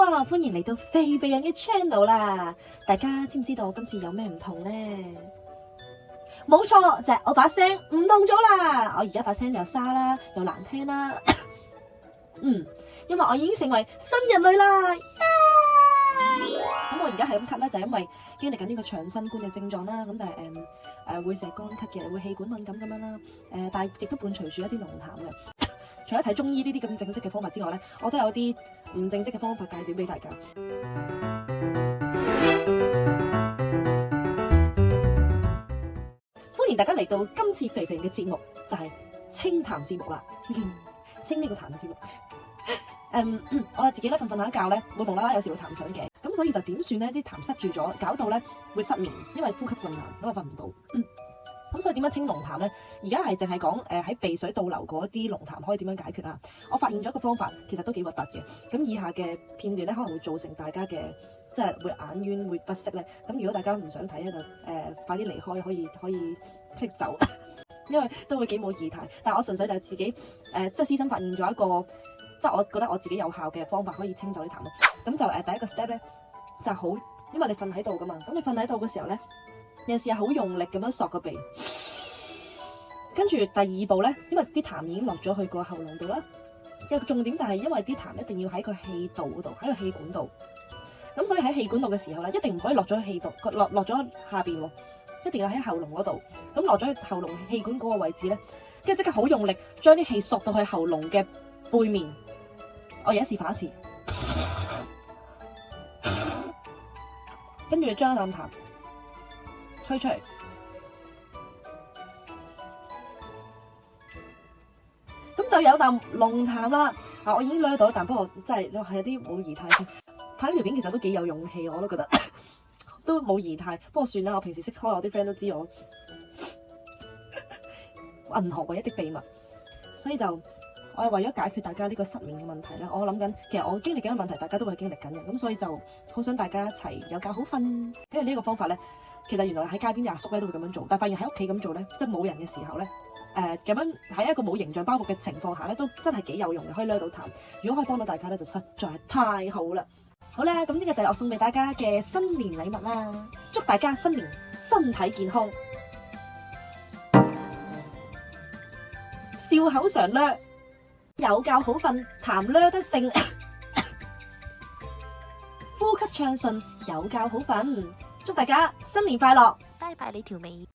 歡迎嚟到肥肥人嘅 channel 啦！大家知唔知道我今次有咩唔同呢？冇錯，就係我把聲唔同咗啦！我而家把聲又沙啦，又難聽啦。因為我已經成為新人類啦！咁我而家係咁咳咧，就係因為經歷緊呢個長新冠嘅症狀啦。咁就係會成日乾咳嘅，會氣管敏感咁樣啦。但係亦都伴隨住一啲濃痰嘅。除咗睇中醫呢啲咁正式嘅方法之外咧，我都有啲唔正式嘅方法介紹俾大家。歡迎大家嚟到今次肥肥人嘅節目，就係清痰節目啦。清呢個痰嘅節目。我自己咧瞓下覺咧，會無啦啦有時會痰上嘅，咁所以就點算咧？啲痰塞住咗，搞到咧會失眠，因為呼吸困難，咁我瞓唔到。咁所以點樣清濃痰咧？而家係淨係講喺鼻水倒流嗰啲濃痰可以點樣解決啊？我發現咗一個方法，其實都幾核突嘅。咁以下嘅片段咧，可能會造成大家嘅即係會眼冤會不適咧。咁如果大家唔想睇咧，就快啲離開，可以剔走，因為都會幾冇儀態。但係我純粹就係自己即係私心發現咗一個，即係我覺得我自己有效嘅方法可以清走啲痰咯。咁就第一個 step 咧就係好，因為你瞓喺度噶嘛，咁你瞓喺度嘅時候咧，有時係好用力咁樣索個鼻，跟住第二步咧，因為啲痰已經落咗去個喉嚨度啦。個重點就係因為啲痰一定要喺個氣道嗰度，喺個氣管度。咁所以喺氣管度嘅時候咧，一定唔可以落咗氣道，落咗下邊喎，一定要喺喉嚨嗰度。咁落咗去喉嚨氣管嗰個位置咧，跟住即刻好用力將啲氣索到去喉嚨嘅背面。我而家示範一次，跟住將一啖痰推出嚟，咁就有啖濃痰啦。我已經攞到一啖，不過真係係有啲冇儀態先。拍呢條片其實都幾有勇氣，我都覺得都冇儀態。不過算啦，我平時識開我啲 friend 都知我銀行唯一的秘密，所以就我係為咗解決大家呢個失眠嘅問題咧。我諗緊，其實我經歷緊嘅問題，大家都會經歷緊嘅，咁所以就好想大家一齊有覺好瞓。跟住呢個方法咧，其實原來喺街邊啲阿叔咧都會咁樣做，但係發現喺屋企咁做咧，即係冇人嘅時候咧，咁樣喺一個冇形象包袱嘅情況下咧，都真係幾有用嘅，可以掠到痰。如果可以幫到大家咧，就實在太好啦。好啦，咁呢個就係我送俾大家嘅新年禮物啦，祝大家新年身體健康，笑口常掠，有覺好瞓，痰掠得勝，呼吸暢順，有覺好瞓。祝大家新年快樂！拜拜你條尾。